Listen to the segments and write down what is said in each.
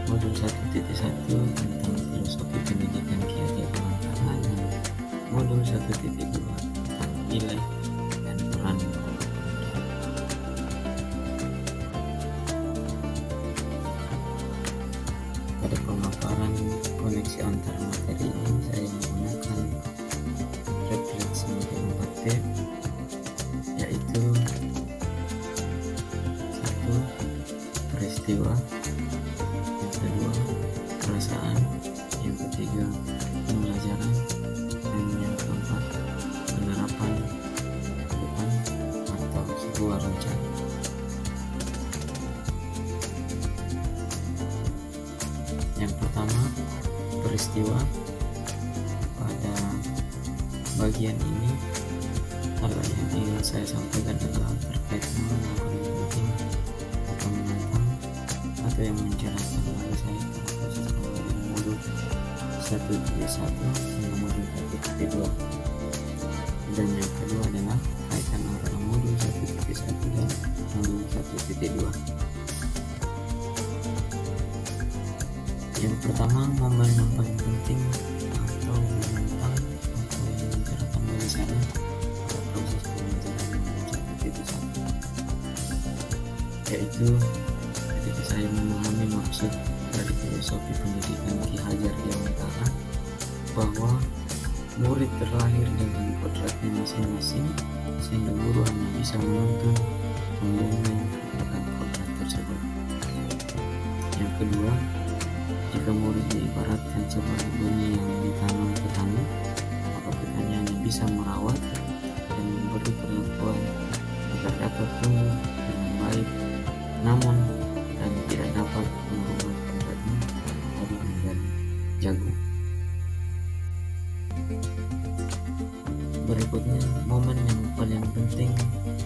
Modul 1.1 tentang filosofi pendidikan Ki Hajar Dewantara dan modul 1.2 tentang nilai dan peran guru. Pada pemaparan koneksi antar materi ini saya menggunakan referensi model 4T, yaitu 1. Peristiwa, yang kedua perasaan, yang ketiga pembelajaran, dan yang keempat penerapan depan atau sebuah rencana. Yang pertama, peristiwa. Pada bagian ini hal yang ingin saya sampaikan adalah terkait momen yang paling penting atau menantang atau yang mencerahkan bagi saya pada proses pembelajaran modul 1.1 hingga modul 1.2. Dan yang kedua adalah kaitan antara modul 1.1 dan modul 1.2. Yang pertama, momen yang paling penting atau menantang atau yang mencerahkan bagi saya pada proses pembelajaran modul 1.1, yaitu ketika saya memahami maksud dari filosofi pendidikan Ki Hajar Dewantara, bahwa murid terlahir dengan kodratnya masing-masing, sehingga guru hanya bisa menuntun membimbing kepada kodrat tersebut. Yang kedua, jika murid diibaratkan sebagai benih yang ditanam petani, maka petani hanya bisa merawat dan memberi perlakuan agar dapat tumbuh dengan baik, namun dan tidak dapat mengubah kodratnya dari menjadi jagung. Berikutnya, momen yang paling penting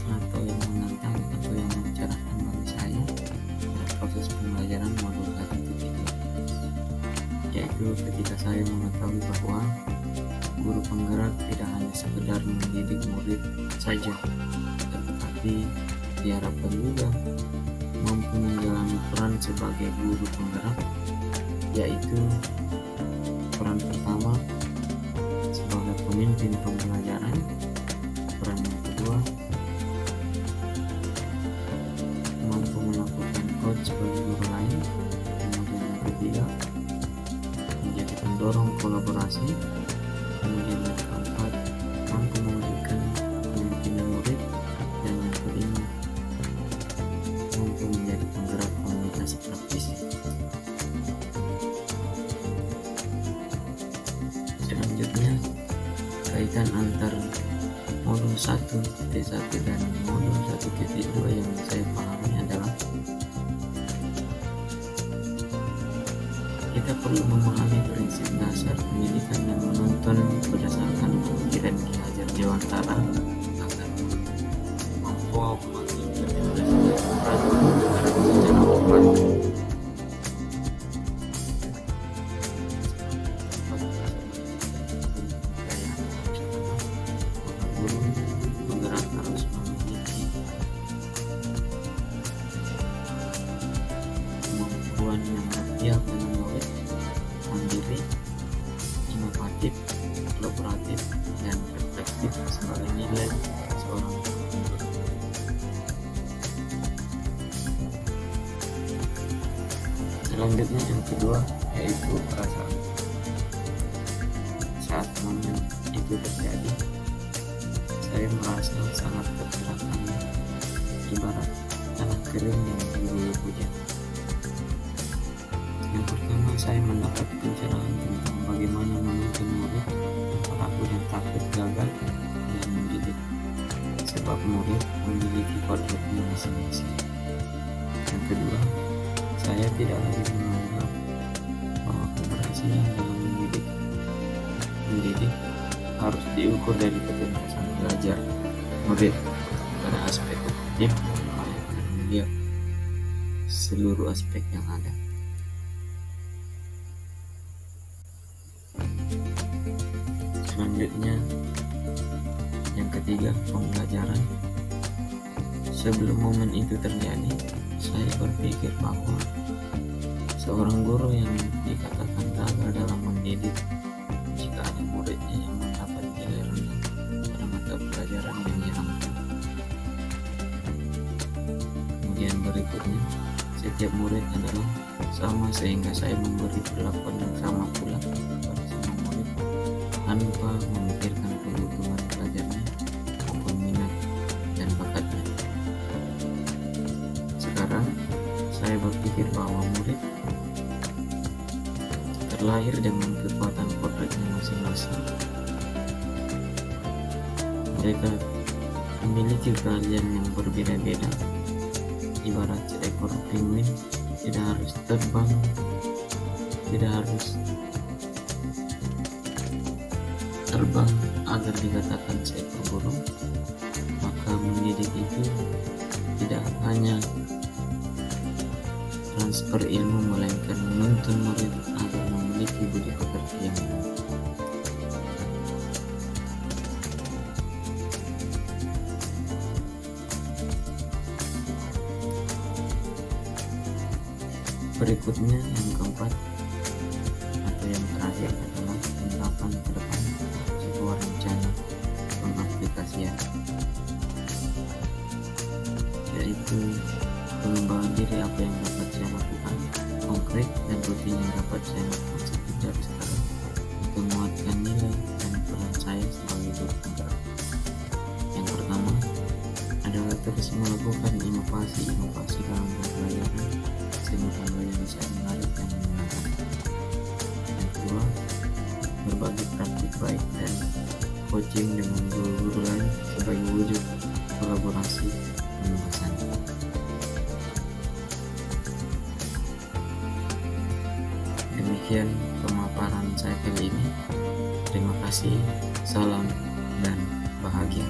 atau yang menantang atau yang mencerahkan bagi saya pada proses pembelajaran modul 1.3, yaitu ketika saya mengetahui bahwa guru penggerak tidak hanya sekedar mendidik murid saja, tetapi diharapkan juga mampu menjalani peran sebagai guru penggerak, yaitu peran pertama sebagai pemimpin pembelajaran, peran yang kedua mampu melakukan coach bagi guru lain, kemudian yang ketiga menjadi pendorong kolaborasi, kemudian yang keempat mampu mewujudkan kepemimpinan murid, dan yang kelima mampu menjadi penggerak komunitas praktisi. Selanjutnya, kaitan antar modul 1.1 dan modul 1.2 yang saya pahami adalah kita perlu memahami prinsip dasar pendidikan yang menuntun berdasarkan pemikiran Ki Hajar Dewantara agar mampu mengimplementasikan peran secara tepat. Guru penggerak harus memiliki kemampuan yang berpihak dengan murid, mandiri, inovatif, kolaboratif, dan reflektif sebagai nilai seorang guru. Selanjutnya yang kedua, yaitu perasaan. Saat momen itu terjadi, saya merasa sangat tercerahkan, ibarat tanah kering yang diguyur hujan. Yang pertama, saya mendapat pencerahan tentang bagaimana menuntun murid tanpa ragu dan takut gagal dalam mendidik, sebab murid memiliki kodratnya masing-masing. Yang kedua, saya tidak lagi menganggap bahwa keberhasilan dalam mendidik harus diukur dari ketuntasan belajar murid pada aspek kognitif, melainkan melihat seluruh aspek yang ada. Selanjutnya, yang ketiga, pembelajaran. Sebelum momen itu terjadi, saya berpikir bahwa Seorang guru yang dikatakan gagal dalam mendidik jika ada muridnya yang mendapat nilai rendah pada mata pelajaran yang ia ambil. Kemudian berikutnya, setiap murid adalah sama sehingga saya memberi perlakuan yang sama pula kepada semua murid tanpa memikirkan kebutuhan belajarnya maupun minat dan bakatnya. Sekarang saya berpikir bahwa murid terlahir dengan kekuatan kodratnya masing-masing. Mereka memiliki keahlian yang berbeda-beda. Ibarat seekor penguin tidak harus terbang, agar dikatakan seekor burung. Maka mendidik itu tidak hanya transfer ilmu, melainkan menuntun murid agar memiliki budi pekerti yang baik. Berikutnya yang keempat atau yang terakhir adalah penerapan ke depan sebuah rencana pengaplikasian, yaitu pengembangan diri apa yang dapat saya lakukan konkret dan rutin yang dapat saya lakukan sejak sekarang untuk menguatkan nilai dan peran saya sebagai guru penggerak. Yang pertama adalah terus melakukan inovasi dalam pembelajaran sehingga pembelajaran saya menarik dan menyenangkan. Yang kedua, berbagi praktik baik dan coaching dengan guru-guru lain sebagai wujud kolaborasi pembahasan. Demikian pemaparan saya kali ini. Terima kasih, salam dan bahagia.